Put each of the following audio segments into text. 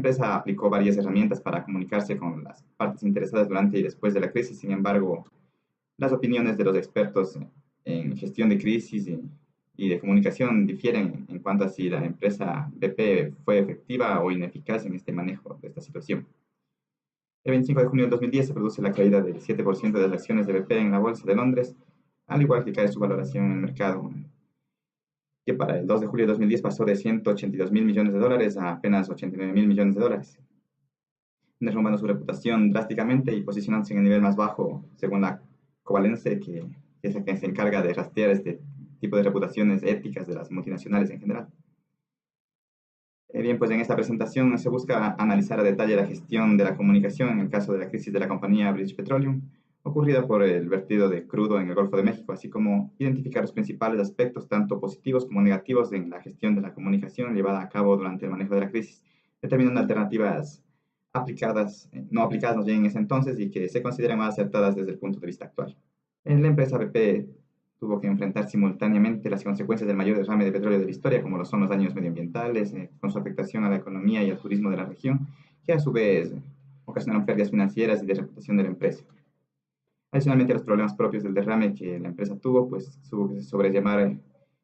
empresa aplicó varias herramientas para comunicarse con las partes interesadas durante y después de la crisis. Sin embargo, las opiniones de los expertos en gestión de crisis y de comunicación difieren en cuanto a si la empresa BP fue efectiva o ineficaz en este manejo de esta situación. El 25 de junio del 2010 se produce la caída del 7% de las acciones de BP en la Bolsa de Londres, al igual que cae su valoración en el mercado, que para el 2 de julio de 2010 pasó de 182 mil millones de dólares a apenas 89 mil millones de dólares, derrumbando su reputación drásticamente y posicionándose en el nivel más bajo, según la Covalence, que es la que se encarga de rastrear este tipo de reputaciones éticas de las multinacionales en general. Bien, pues en esta presentación se busca analizar a detalle la gestión de la comunicación en el caso de la crisis de la compañía British Petroleum, ocurrida por el vertido de crudo en el Golfo de México, así como identificar los principales aspectos, tanto positivos como negativos, en la gestión de la comunicación llevada a cabo durante el manejo de la crisis, determinando alternativas aplicadas, no aplicadas más bien en ese entonces y que se consideran más acertadas desde el punto de vista actual. En la empresa BP tuvo que enfrentar simultáneamente las consecuencias del mayor derrame de petróleo de la historia, como lo son los daños medioambientales, con su afectación a la economía y al turismo de la región, que a su vez ocasionaron pérdidas financieras y de reputación de la empresa. Adicionalmente, los problemas propios del derrame que la empresa tuvo, pues tuvo que sobrellamar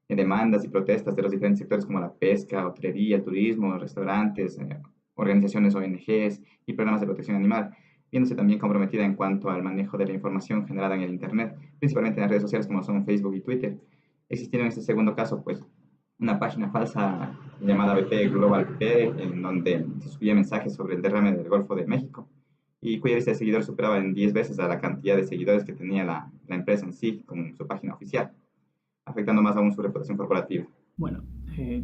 demandas y protestas de los diferentes sectores como la pesca, hotelería, turismo, restaurantes, organizaciones ONGs y programas de protección animal, viéndose también comprometida en cuanto al manejo de la información generada en el Internet, principalmente en las redes sociales como son Facebook y Twitter. Existiendo en este segundo caso, pues, una página falsa llamada BP Global P, en donde se subía mensajes sobre el derrame del Golfo de México, y cuya lista de seguidores superaba en 10 veces a la cantidad de seguidores que tenía la empresa en sí, con su página oficial, afectando más aún su reputación corporativa. Bueno,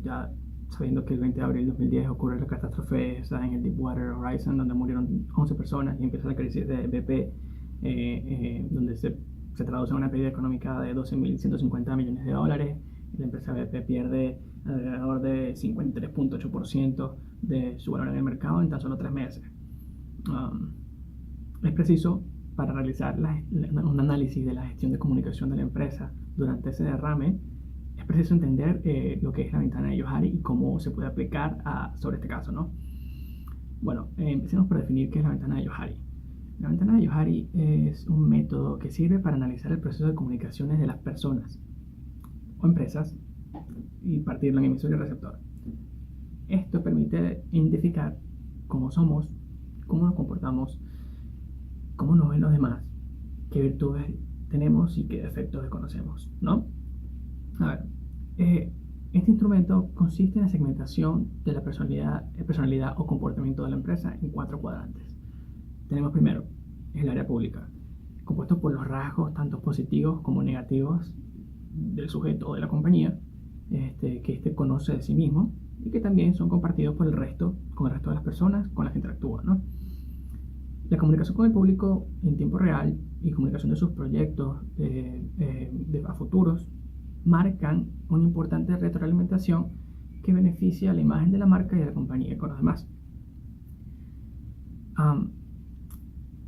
ya sabiendo que el 20 de abril de 2010 ocurre la catástrofe en el Deepwater Horizon, donde murieron 11 personas y empieza la crisis de BP, donde se traduce en una pérdida económica de 12.150 millones de dólares. La empresa BP pierde alrededor de 53.8% de su valor en el mercado en tan solo 3 meses. Es preciso, para realizar un análisis de la gestión de comunicación de la empresa durante ese derrame, es preciso entender lo que es la ventana de Johari y cómo se puede aplicar sobre este caso, ¿no? Bueno, empecemos por definir qué es la ventana de Johari. La ventana de Johari es un método que sirve para analizar el proceso de comunicaciones de las personas o empresas y partirlo en emisor y receptor. Esto permite identificar cómo somos, cómo nos comportamos, cómo nos ven los demás, qué virtudes tenemos y qué defectos desconocemos, ¿no? A ver, este instrumento consiste en la segmentación de la personalidad o comportamiento de la empresa en 4 cuadrantes. Tenemos primero el área pública, compuesto por los rasgos tanto positivos como negativos del sujeto o de la compañía, que conoce de sí mismo y que también son compartidos con el resto de las personas con las que interactúa, ¿no? La comunicación con el público en tiempo real y comunicación de sus proyectos a futuros marcan una importante retroalimentación que beneficia a la imagen de la marca y de la compañía con los demás.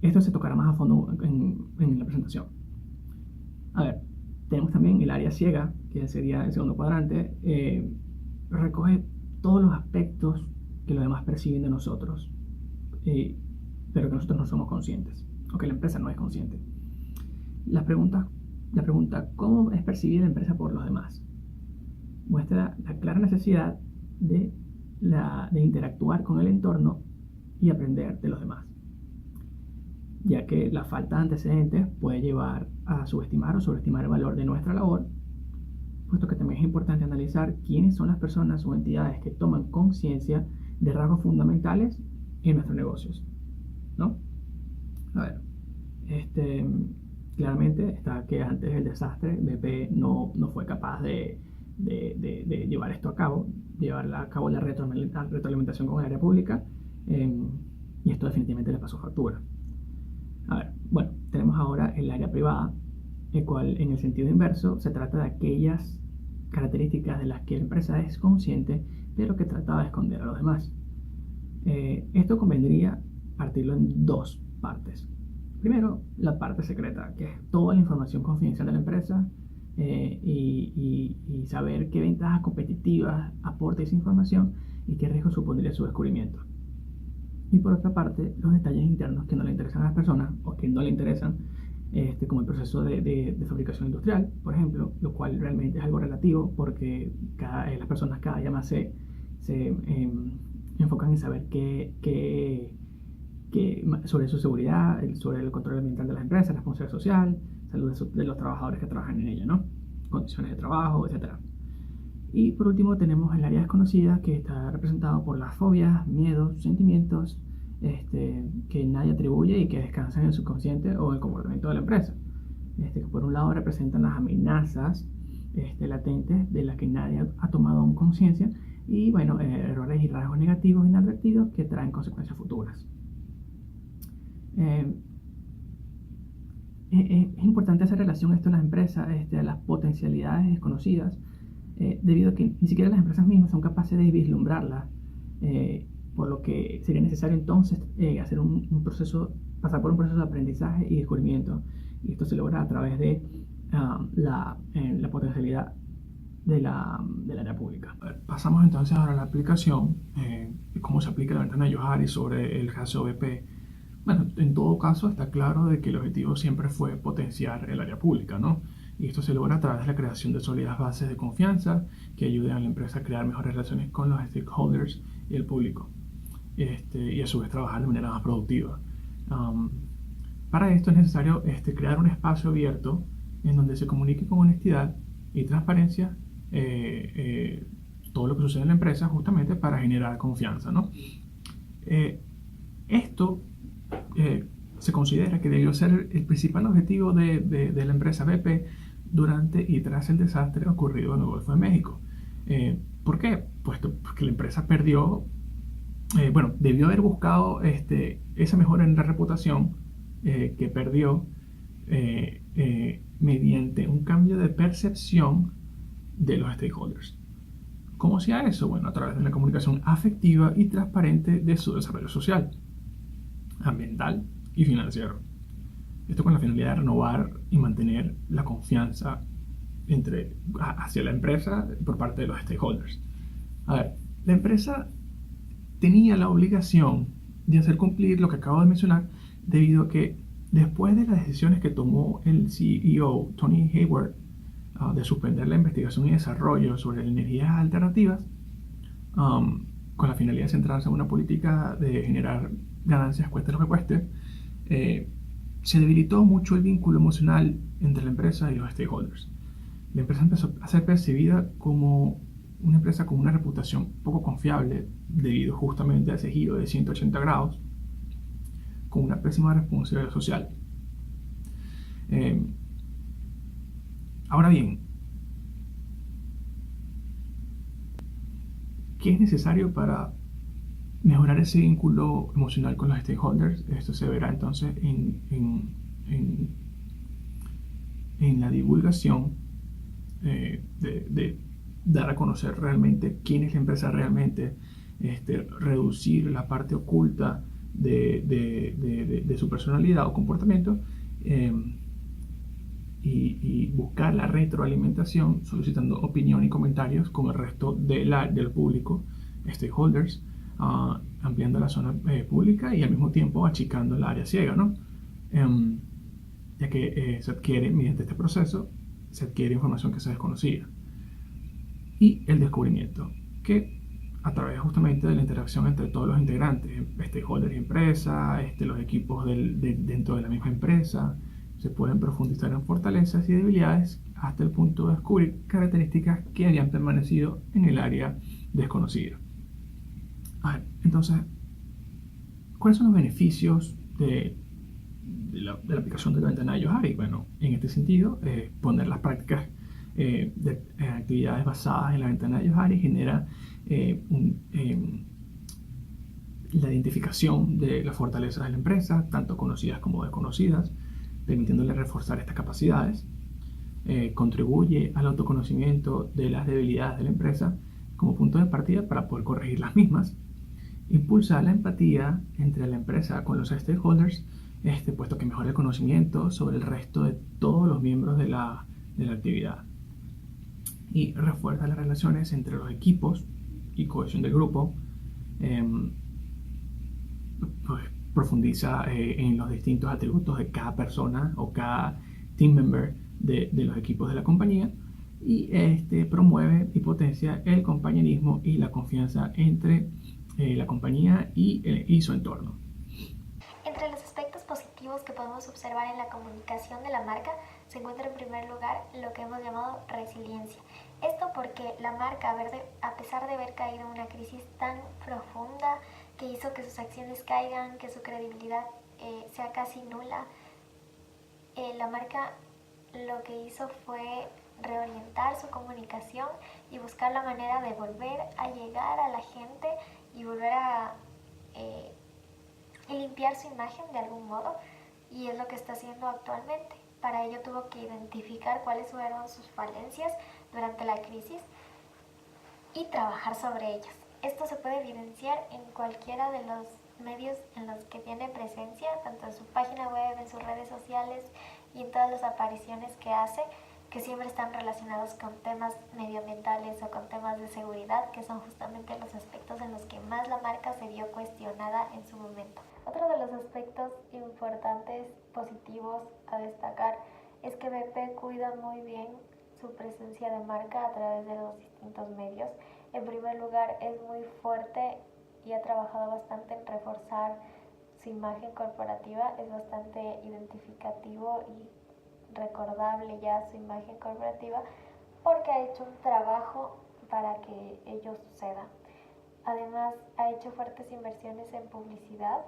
Esto se tocará más a fondo en la presentación. A ver, tenemos también el área ciega, que sería el segundo cuadrante, recoge todos los aspectos que los demás perciben de nosotros, pero que nosotros no somos conscientes, o que la empresa no es consciente. La pregunta, ¿cómo es percibida la empresa por los demás? Muestra la clara necesidad de interactuar con el entorno y aprender de los demás, ya que la falta de antecedentes puede llevar a subestimar o sobreestimar el valor de nuestra labor, puesto que también es importante analizar quiénes son las personas o entidades que toman conciencia de rasgos fundamentales en nuestros negocios, ¿no? A ver, claramente está que antes del desastre BP no fue capaz de llevar esto a cabo, llevar a cabo la retroalimentación con el área pública, y esto definitivamente le pasó factura. A ver, bueno, tenemos ahora el área privada, el cual en el sentido inverso se trata de aquellas características de las que la empresa es consciente, pero que trataba de esconder a los demás. Esto convendría partirlo en 2 partes. Primero, la parte secreta, que es toda la información confidencial de la empresa, y saber qué ventajas competitivas aporta esa información y qué riesgo supondría su descubrimiento. Y por otra parte, los detalles internos que no le interesan a las personas o que no le interesan, como el proceso de fabricación industrial, por ejemplo, lo cual realmente es algo relativo porque las personas cada día más se enfocan en saber sobre su seguridad, sobre el control ambiental de las empresas, responsabilidad social, salud de los trabajadores que trabajan en ella, ¿no? Condiciones de trabajo, etcétera. Y por último tenemos el área desconocida, que está representado por las fobias, miedos, sentimientos que nadie atribuye y que descansan en el subconsciente o en el comportamiento de la empresa. Que por un lado representan las amenazas latentes de las que nadie ha tomado aún conciencia y bueno, errores y rasgos negativos inadvertidos que traen consecuencias futuras. Eh, es importante hacer relación esto en las empresas, a las potencialidades desconocidas, debido a que ni siquiera las empresas mismas son capaces de vislumbrarlas, por lo que sería necesario entonces hacer pasar por un proceso de aprendizaje y descubrimiento. Y esto se logra a través de la potencialidad del área pública. Pasamos entonces ahora a la aplicación, cómo se aplica la ventana de Johari sobre el caso BP. Bueno, en todo caso está claro de que el objetivo siempre fue potenciar el área pública, ¿no? Y esto se logra a través de la creación de sólidas bases de confianza que ayuden a la empresa a crear mejores relaciones con los stakeholders y el público, y a su vez trabajar de manera más productiva. Para esto es necesario crear un espacio abierto en donde se comunique con honestidad y transparencia todo lo que sucede en la empresa, justamente para generar confianza, ¿no? Esto se considera que debió ser el principal objetivo de la empresa BP durante y tras el desastre ocurrido en el Golfo de México. ¿Por qué? Puesto porque la empresa debió haber buscado esa mejora en la reputación que perdió mediante un cambio de percepción de los stakeholders. ¿Cómo hacía eso? Bueno, a través de la comunicación afectiva y transparente de su desarrollo social, ambiental y financiero. Esto con la finalidad de renovar y mantener la confianza hacia la empresa por parte de los stakeholders. A ver, la empresa tenía la obligación de hacer cumplir lo que acabo de mencionar, debido a que después de las decisiones que tomó el CEO Tony Hayward de suspender la investigación y desarrollo sobre energías alternativas, con la finalidad de centrarse en una política de generar ganancias cueste lo que cueste, se debilitó mucho el vínculo emocional entre la empresa y los stakeholders. La empresa empezó a ser percibida como una empresa con una reputación poco confiable debido justamente a ese giro de 180 grados, con una pésima responsabilidad social. Ahora bien, ¿qué es necesario para mejorar ese vínculo emocional con los stakeholders? Esto se verá entonces en la divulgación de dar a conocer realmente quién es la empresa realmente, reducir la parte oculta de su personalidad o comportamiento, y buscar la retroalimentación solicitando opinión y comentarios con el resto del público, stakeholders, ampliando la zona pública y al mismo tiempo achicando el área ciega, ¿no? Ya que se adquiere, mediante este proceso, se adquiere información que se desconocía. Y el descubrimiento, que a través justamente de la interacción entre todos los integrantes, stakeholders y empresa, los equipos dentro de la misma empresa, se pueden profundizar en fortalezas y debilidades hasta el punto de descubrir características que habían permanecido en el área desconocida. Entonces, ¿cuáles son los beneficios de la aplicación de la ventana de Johari? Bueno, en este sentido, poner las prácticas de actividades basadas en la ventana de Johari genera la identificación de las fortalezas de la empresa, tanto conocidas como desconocidas, permitiéndole reforzar estas capacidades. Contribuye al autoconocimiento de las debilidades de la empresa como punto de partida para poder corregir las mismas. Impulsa la empatía entre la empresa con los stakeholders, puesto que mejora el conocimiento sobre el resto de todos los miembros de la actividad. Y refuerza las relaciones entre los equipos y cohesión del grupo, pues, profundiza en los distintos atributos de cada persona o cada team member de los equipos de la compañía y promueve y potencia el compañerismo y la confianza entre la compañía y su entorno. Entre los aspectos positivos que podemos observar en la comunicación de la marca se encuentra en primer lugar lo que hemos llamado resiliencia. Esto porque la marca, a pesar de haber caído en una crisis tan profunda que hizo que sus acciones caigan, que su credibilidad sea casi nula, la marca lo que hizo fue reorientar su comunicación y buscar la manera de volver a llegar a la gente y volver a limpiar su imagen de algún modo, y es lo que está haciendo actualmente. Para ello tuvo que identificar cuáles fueron sus falencias durante la crisis y trabajar sobre ellas. Esto se puede evidenciar en cualquiera de los medios en los que tiene presencia, tanto en su página web, en sus redes sociales y en todas las apariciones que hace, que siempre están relacionados con temas medioambientales o con temas de seguridad, que son justamente los aspectos en los que más la marca se vio cuestionada en su momento. Otro de los aspectos importantes, positivos a destacar, es que BP cuida muy bien su presencia de marca a través de los distintos medios. En primer lugar, es muy fuerte y ha trabajado bastante en reforzar su imagen corporativa, es bastante identificativo y recordable ya su imagen corporativa porque ha hecho un trabajo para que ello suceda. Además, ha hecho fuertes inversiones en publicidad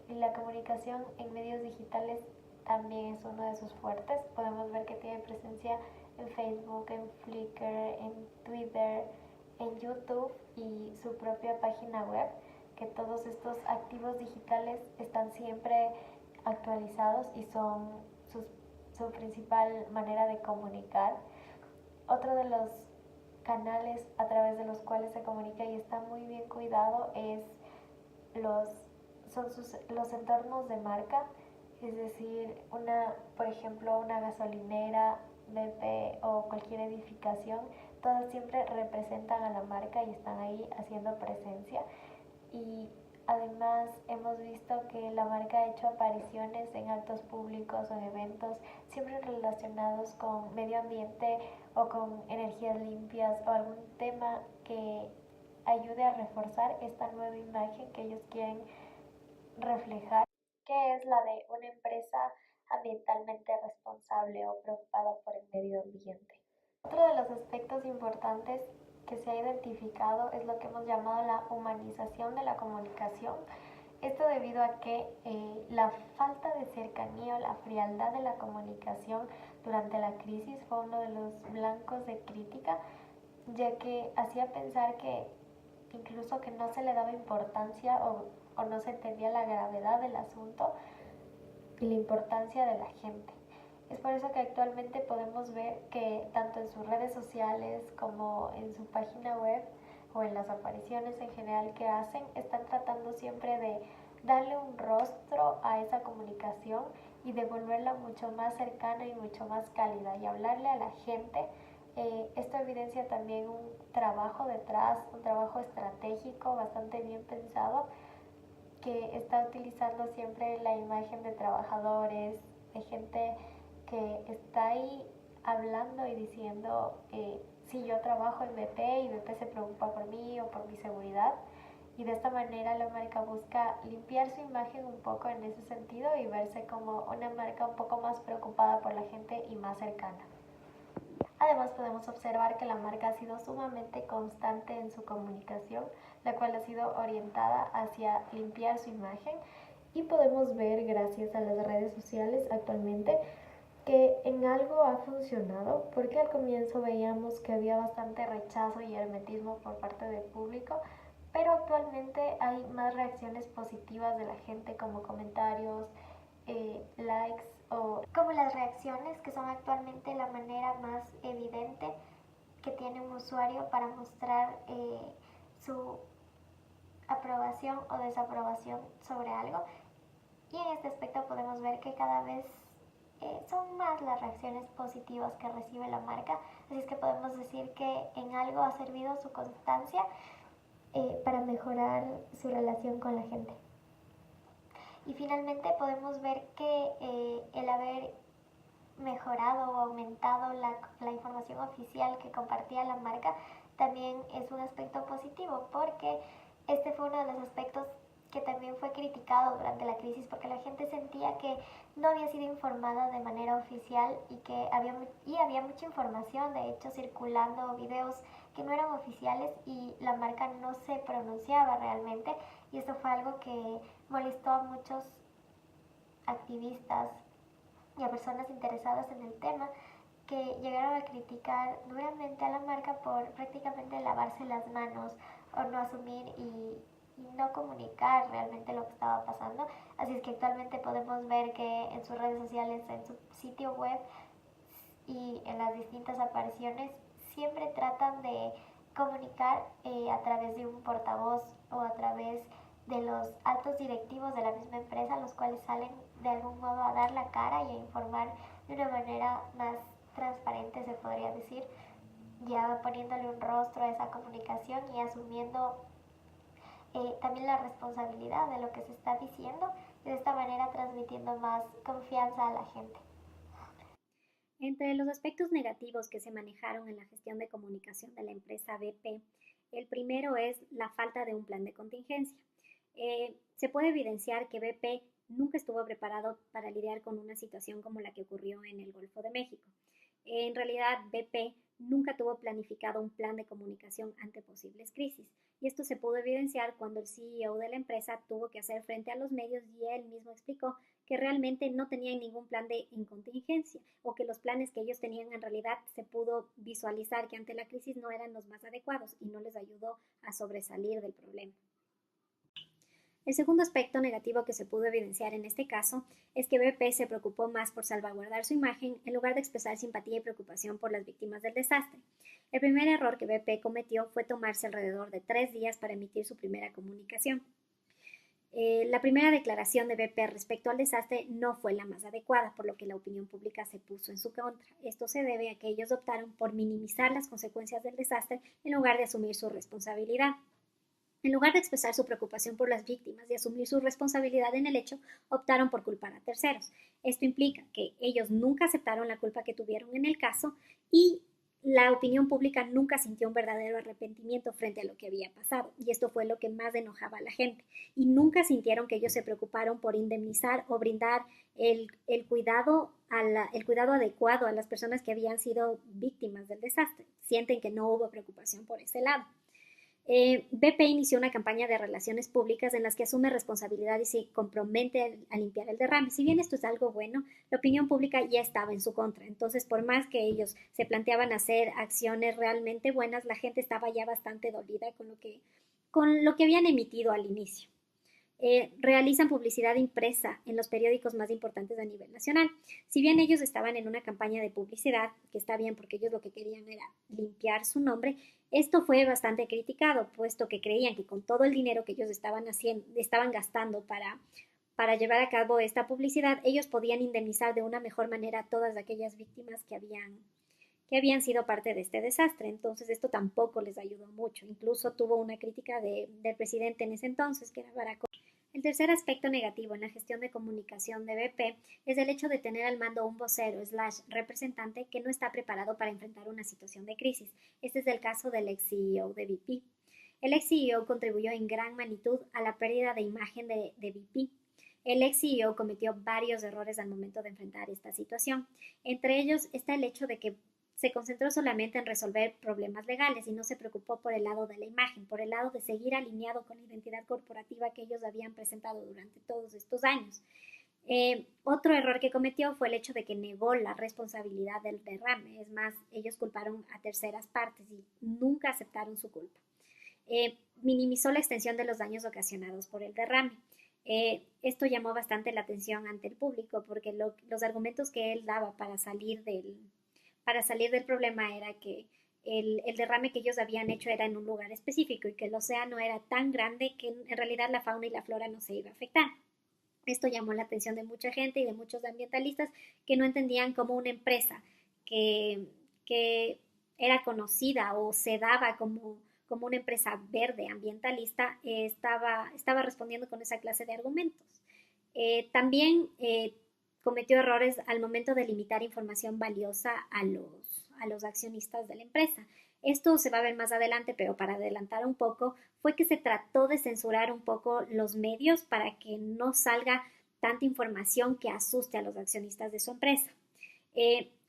y la comunicación en medios digitales también es uno de sus fuertes. Podemos ver que tiene presencia en Facebook, en Flickr, en Twitter, en YouTube y su propia página web, que todos estos activos digitales están siempre actualizados y son su principal manera de comunicar. Otro de los canales a través de los cuales se comunica y está muy bien cuidado son los entornos de marca, es decir, por ejemplo, una gasolinera, BP o cualquier edificación, todas siempre representan a la marca y están ahí haciendo presencia. Y además hemos visto que la marca ha hecho apariciones en actos públicos o en eventos siempre relacionados con medio ambiente o con energías limpias o algún tema que ayude a reforzar esta nueva imagen que ellos quieren reflejar, que es la de una empresa ambientalmente responsable o preocupada por el medio ambiente. Otro de los aspectos importantes que se ha identificado es lo que hemos llamado la humanización de la comunicación. Esto debido a que la falta de cercanía o la frialdad de la comunicación durante la crisis fue uno de los blancos de crítica, ya que hacía pensar que incluso que no se le daba importancia o no se entendía la gravedad del asunto y la importancia de la gente. Es por eso que actualmente podemos ver que tanto en sus redes sociales como en su página web o en las apariciones en general que hacen, están tratando siempre de darle un rostro a esa comunicación y de volverla mucho más cercana y mucho más cálida y hablarle a la gente. Esto evidencia también un trabajo detrás, un trabajo estratégico bastante bien pensado, que está utilizando siempre la imagen de trabajadores, de gente que está ahí hablando y diciendo, sí, yo trabajo en BP y BP se preocupa por mí o por mi seguridad. Y de esta manera la marca busca limpiar su imagen un poco en ese sentido y verse como una marca un poco más preocupada por la gente y más cercana. Además, podemos observar que la marca ha sido sumamente constante en su comunicación, la cual ha sido orientada hacia limpiar su imagen, y podemos ver, gracias a las redes sociales actualmente, que en algo ha funcionado, porque al comienzo veíamos que había bastante rechazo y hermetismo por parte del público, pero actualmente hay más reacciones positivas de la gente, como comentarios, likes o como las reacciones, que son actualmente la manera más evidente que tiene un usuario para mostrar su aprobación o desaprobación sobre algo. Y en este aspecto podemos ver que cada vez son más las reacciones positivas que recibe la marca, así es que podemos decir que en algo ha servido su constancia para mejorar su relación con la gente. Y finalmente podemos ver que el haber mejorado o aumentado la información oficial que compartía la marca también es un aspecto positivo, porque este fue uno de los aspectos que también fue criticado durante la crisis, porque la gente sentía que no había sido informada de manera oficial y que había mucha información, de hecho, circulando videos que no eran oficiales y la marca no se pronunciaba realmente, y esto fue algo que molestó a muchos activistas y a personas interesadas en el tema, que llegaron a criticar nuevamente a la marca por prácticamente lavarse las manos o no asumir y no comunicar realmente lo que estaba pasando. Así es que actualmente podemos ver que en sus redes sociales, en su sitio web y en las distintas apariciones siempre tratan de comunicar a través de un portavoz o a través de los altos directivos de la misma empresa, los cuales salen de algún modo a dar la cara y a informar de una manera más transparente, se podría decir, ya poniéndole un rostro a esa comunicación y asumiendo también la responsabilidad de lo que se está diciendo, y de esta manera transmitiendo más confianza a la gente. Entre los aspectos negativos que se manejaron en la gestión de comunicación de la empresa BP, el primero es la falta de un plan de contingencia. Se puede evidenciar que BP nunca estuvo preparado para lidiar con una situación como la que ocurrió en el Golfo de México. En realidad, BP nunca tuvo planificado un plan de comunicación ante posibles crisis, y esto se pudo evidenciar cuando el CEO de la empresa tuvo que hacer frente a los medios y él mismo explicó que realmente no tenían ningún plan de contingencia, o que los planes que ellos tenían en realidad se pudo visualizar que ante la crisis no eran los más adecuados y no les ayudó a sobresalir del problema. El segundo aspecto negativo que se pudo evidenciar en este caso es que BP se preocupó más por salvaguardar su imagen en lugar de expresar simpatía y preocupación por las víctimas del desastre. El primer error que BP cometió fue tomarse alrededor de 3 días para emitir su primera comunicación. La primera declaración de BP respecto al desastre no fue la más adecuada, por lo que la opinión pública se puso en su contra. Esto se debe a que ellos optaron por minimizar las consecuencias del desastre en lugar de asumir su responsabilidad. En lugar de expresar su preocupación por las víctimas y asumir su responsabilidad en el hecho, optaron por culpar a terceros. Esto implica que ellos nunca aceptaron la culpa que tuvieron en el caso y la opinión pública nunca sintió un verdadero arrepentimiento frente a lo que había pasado, y esto fue lo que más enojaba a la gente. Y nunca sintieron que ellos se preocuparon por indemnizar o brindar el cuidado adecuado a las personas que habían sido víctimas del desastre. Sienten que no hubo preocupación por ese lado. BP inició una campaña de relaciones públicas en las que asume responsabilidad y se compromete a limpiar el derrame. Si bien esto es algo bueno, la opinión pública ya estaba en su contra. Entonces, por más que ellos se planteaban hacer acciones realmente buenas, la gente estaba ya bastante dolida con lo que habían emitido al inicio. Realizan publicidad impresa en los periódicos más importantes a nivel nacional. Si bien ellos estaban en una campaña de publicidad, que está bien porque ellos lo que querían era limpiar su nombre, esto fue bastante criticado, puesto que creían que con todo el dinero que ellos estaban gastando para llevar a cabo esta publicidad, ellos podían indemnizar de una mejor manera a todas aquellas víctimas que habían sido parte de este desastre. Entonces esto tampoco les ayudó mucho. Incluso tuvo una crítica del presidente en ese entonces, que era Barack Obama. El tercer aspecto negativo en la gestión de comunicación de BP es el hecho de tener al mando un vocero / representante que no está preparado para enfrentar una situación de crisis. Este es el caso del ex CEO de BP. El ex CEO contribuyó en gran magnitud a la pérdida de imagen de BP. El ex CEO cometió varios errores al momento de enfrentar esta situación. Entre ellos está el hecho de que se concentró solamente en resolver problemas legales y no se preocupó por el lado de la imagen, por el lado de seguir alineado con la identidad corporativa que ellos habían presentado durante todos estos años. Otro error que cometió fue el hecho de que negó la responsabilidad del derrame. Es más, ellos culparon a terceras partes y nunca aceptaron su culpa. Minimizó la extensión de los daños ocasionados por el derrame. Esto llamó bastante la atención ante el público porque los argumentos que él daba para salir del problema era que el derrame que ellos habían hecho era en un lugar específico y que el océano era tan grande que en realidad la fauna y la flora no se iba a afectar. Esto llamó la atención de mucha gente y de muchos ambientalistas que no entendían cómo una empresa que era conocida o se daba como una empresa verde ambientalista estaba respondiendo con esa clase de argumentos. También cometió errores al momento de limitar información valiosa a los accionistas de la empresa. Esto se va a ver más adelante, pero para adelantar un poco, fue que se trató de censurar un poco los medios para que no salga tanta información que asuste a los accionistas de su empresa.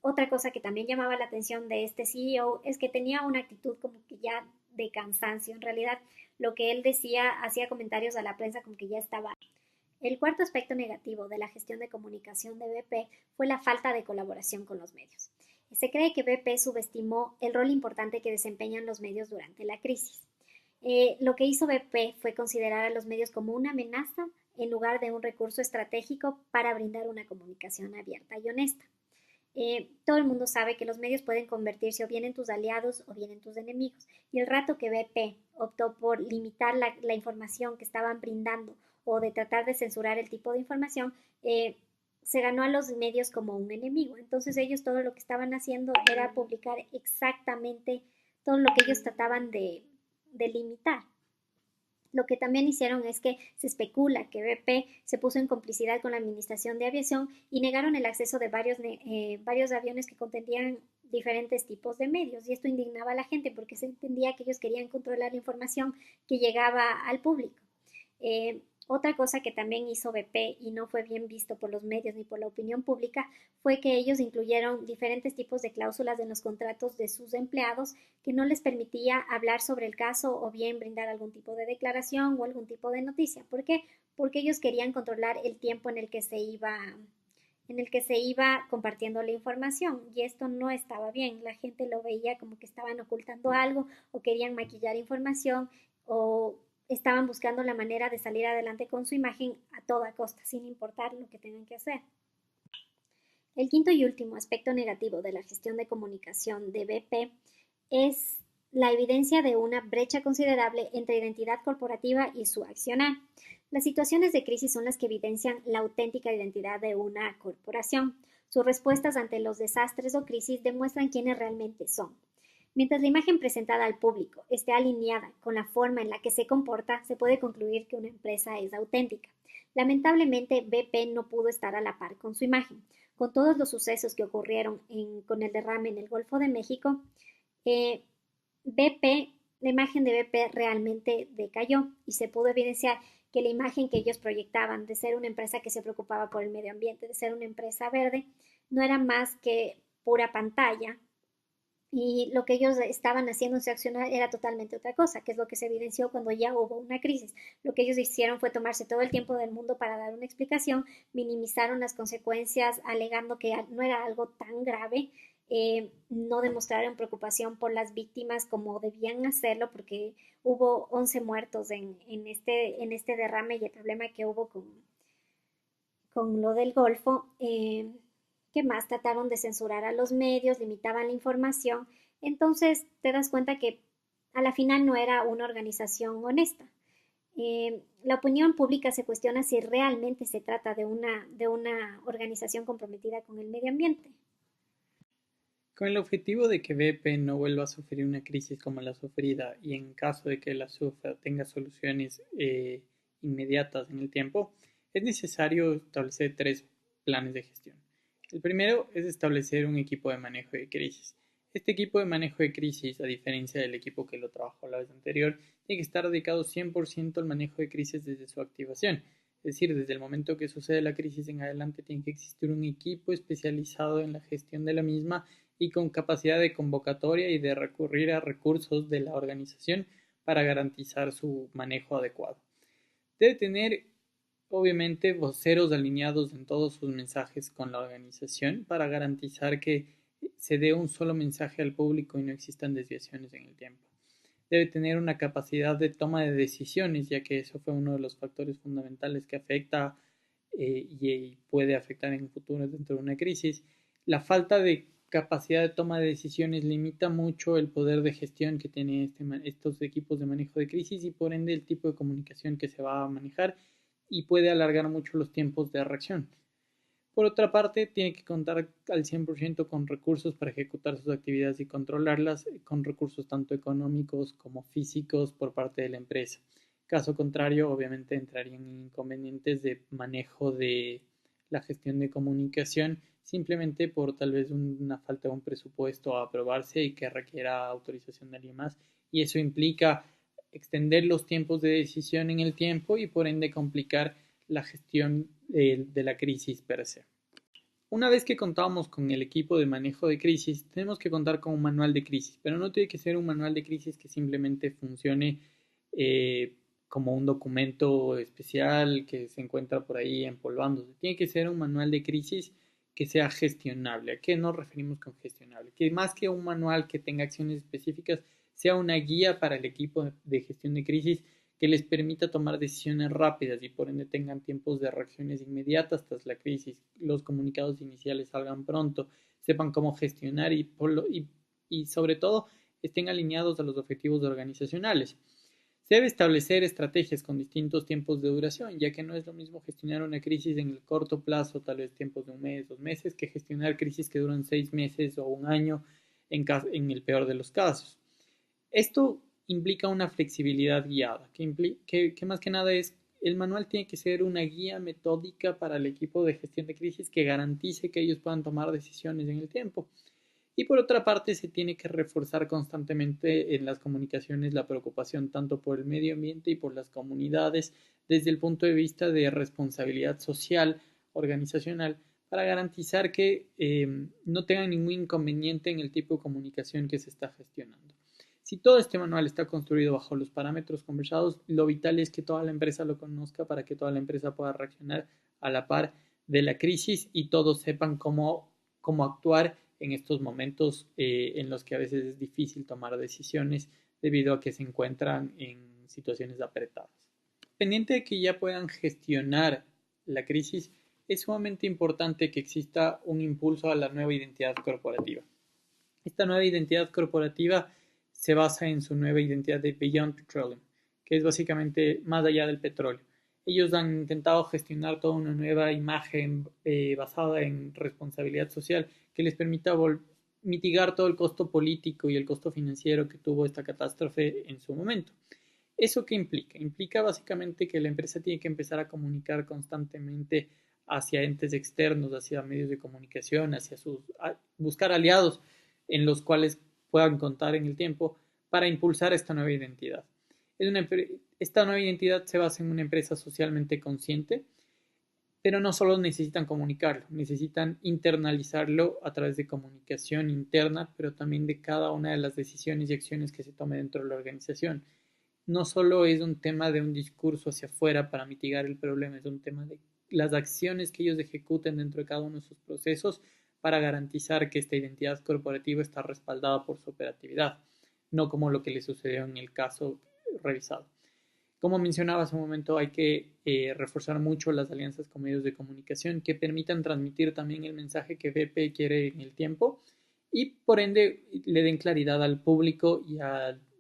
Otra cosa que también llamaba la atención de este CEO es que tenía una actitud como que ya de cansancio. En realidad, lo que él decía, hacía comentarios a la prensa como que ya estaba. El cuarto aspecto negativo de la gestión de comunicación de BP fue la falta de colaboración con los medios. Se cree que BP subestimó el rol importante que desempeñan los medios durante la crisis. Lo que hizo BP fue considerar a los medios como una amenaza en lugar de un recurso estratégico para brindar una comunicación abierta y honesta. Todo el mundo sabe que los medios pueden convertirse o bien en tus aliados o bien en tus enemigos. Y el rato que BP optó por limitar la información que estaban brindando o de tratar de censurar el tipo de información, se ganó a los medios como un enemigo. Entonces ellos todo lo que estaban haciendo era publicar exactamente todo lo que ellos trataban de limitar. Lo que también hicieron es que se especula que BP se puso en complicidad con la Administración de Aviación y negaron el acceso de varios aviones que contenían diferentes tipos de medios. Y esto indignaba a la gente porque se entendía que ellos querían controlar la información que llegaba al público. Otra cosa que también hizo BP y no fue bien visto por los medios ni por la opinión pública fue que ellos incluyeron diferentes tipos de cláusulas en los contratos de sus empleados que no les permitía hablar sobre el caso o bien brindar algún tipo de declaración o algún tipo de noticia. ¿Por qué? Porque ellos querían controlar el tiempo en el que se iba compartiendo la información, y esto no estaba bien. La gente lo veía como que estaban ocultando algo o querían maquillar información o estaban buscando la manera de salir adelante con su imagen a toda costa, sin importar lo que tengan que hacer. El quinto y último aspecto negativo de la gestión de comunicación de BP es la evidencia de una brecha considerable entre identidad corporativa y su accionar. Las situaciones de crisis son las que evidencian la auténtica identidad de una corporación. Sus respuestas ante los desastres o crisis demuestran quiénes realmente son. Mientras la imagen presentada al público esté alineada con la forma en la que se comporta, se puede concluir que una empresa es auténtica. Lamentablemente, BP no pudo estar a la par con su imagen. Con todos los sucesos que ocurrieron con el derrame en el Golfo de México, la imagen de BP realmente decayó y se pudo evidenciar que la imagen que ellos proyectaban de ser una empresa que se preocupaba por el medio ambiente, de ser una empresa verde, no era más que pura pantalla. Y lo que ellos estaban haciendo en su accionar era totalmente otra cosa, que es lo que se evidenció cuando ya hubo una crisis. Lo que ellos hicieron fue tomarse todo el tiempo del mundo para dar una explicación, minimizaron las consecuencias alegando que no era algo tan grave, no demostraron preocupación por las víctimas como debían hacerlo, porque hubo 11 muertos en este derrame y el problema que hubo con lo del Golfo. ¿Qué más? Trataron de censurar a los medios, limitaban la información. Entonces te das cuenta que a la final no era una organización honesta. La opinión pública se cuestiona si realmente se trata de una organización comprometida con el medio ambiente. Con el objetivo de que BP no vuelva a sufrir una crisis como la sufrida y en caso de que la sufra tenga soluciones inmediatas en el tiempo, es necesario establecer 3 planes de gestión. El primero es establecer un equipo de manejo de crisis. Este equipo de manejo de crisis, a diferencia del equipo que lo trabajó la vez anterior, tiene que estar dedicado 100% al manejo de crisis desde su activación. Es decir, desde el momento que sucede la crisis en adelante tiene que existir un equipo especializado en la gestión de la misma y con capacidad de convocatoria y de recurrir a recursos de la organización para garantizar su manejo adecuado. Debe tener obviamente voceros alineados en todos sus mensajes con la organización para garantizar que se dé un solo mensaje al público y no existan desviaciones en el tiempo. Debe tener una capacidad de toma de decisiones, ya que eso fue uno de los factores fundamentales que afecta y puede afectar en el futuro dentro de una crisis. La falta de capacidad de toma de decisiones limita mucho el poder de gestión que tienen estos equipos de manejo de crisis y por ende el tipo de comunicación que se va a manejar y puede alargar mucho los tiempos de reacción. Por otra parte, tiene que contar al 100% con recursos para ejecutar sus actividades y controlarlas, con recursos tanto económicos como físicos por parte de la empresa. Caso contrario, obviamente entrarían inconvenientes de manejo de la gestión de comunicación simplemente por tal vez una falta de un presupuesto a aprobarse y que requiera autorización de alguien más. Y eso implica extender los tiempos de decisión en el tiempo y por ende complicar la gestión de la crisis per se. Una vez que contamos con el equipo de manejo de crisis, tenemos que contar con un manual de crisis, pero no tiene que ser un manual de crisis que simplemente funcione como un documento especial que se encuentra por ahí empolvándose. Tiene que ser un manual de crisis que sea gestionable. ¿A qué nos referimos con gestionable? Que más que un manual que tenga acciones específicas, sea una guía para el equipo de gestión de crisis que les permita tomar decisiones rápidas y por ende tengan tiempos de reacciones inmediatas tras la crisis, los comunicados iniciales salgan pronto, sepan cómo gestionar y sobre todo estén alineados a los objetivos organizacionales. Se debe establecer estrategias con distintos tiempos de duración, ya que no es lo mismo gestionar una crisis en el corto plazo, tal vez tiempos de un mes, 2 meses, que gestionar crisis que duran 6 meses o un año en el peor de los casos. Esto implica una flexibilidad guiada, que más que nada es, el manual tiene que ser una guía metódica para el equipo de gestión de crisis que garantice que ellos puedan tomar decisiones en el tiempo. Y por otra parte, se tiene que reforzar constantemente en las comunicaciones la preocupación tanto por el medio ambiente y por las comunidades desde el punto de vista de responsabilidad social, organizacional, para garantizar que no tengan ningún inconveniente en el tipo de comunicación que se está gestionando. Si todo este manual está construido bajo los parámetros conversados, lo vital es que toda la empresa lo conozca para que toda la empresa pueda reaccionar a la par de la crisis y todos sepan cómo actuar en estos momentos en los que a veces es difícil tomar decisiones debido a que se encuentran en situaciones apretadas. Pendiente de que ya puedan gestionar la crisis, es sumamente importante que exista un impulso a la nueva identidad corporativa. Esta nueva identidad corporativa se basa en su nueva identidad de Beyond Petroleum, que es básicamente más allá del petróleo. Ellos han intentado gestionar toda una nueva imagen basada en responsabilidad social que les permita mitigar todo el costo político y el costo financiero que tuvo esta catástrofe en su momento. ¿Eso qué implica? Implica básicamente que la empresa tiene que empezar a comunicar constantemente hacia entes externos, hacia medios de comunicación, buscar aliados en los cuales puedan contar en el tiempo para impulsar esta nueva identidad. Esta nueva identidad se basa en una empresa socialmente consciente, pero no solo necesitan comunicarlo, necesitan internalizarlo a través de comunicación interna, pero también de cada una de las decisiones y acciones que se tome dentro de la organización. No solo es un tema de un discurso hacia afuera para mitigar el problema, es un tema de las acciones que ellos ejecuten dentro de cada uno de sus procesos para garantizar que esta identidad corporativa está respaldada por su operatividad, no como lo que le sucedió en el caso revisado. Como mencionaba hace un momento, hay que reforzar mucho las alianzas con medios de comunicación que permitan transmitir también el mensaje que BP quiere en el tiempo y por ende le den claridad al público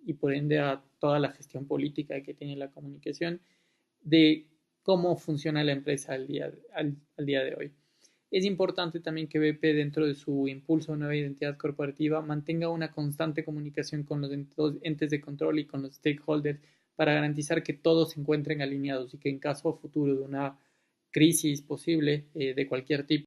y por ende a toda la gestión política que tiene la comunicación de cómo funciona la empresa al día de hoy. Es importante también que BP, dentro de su impulso a nueva identidad corporativa, mantenga una constante comunicación con los entes de control y con los stakeholders para garantizar que todos se encuentren alineados y que en caso futuro de una crisis posible de cualquier tipo,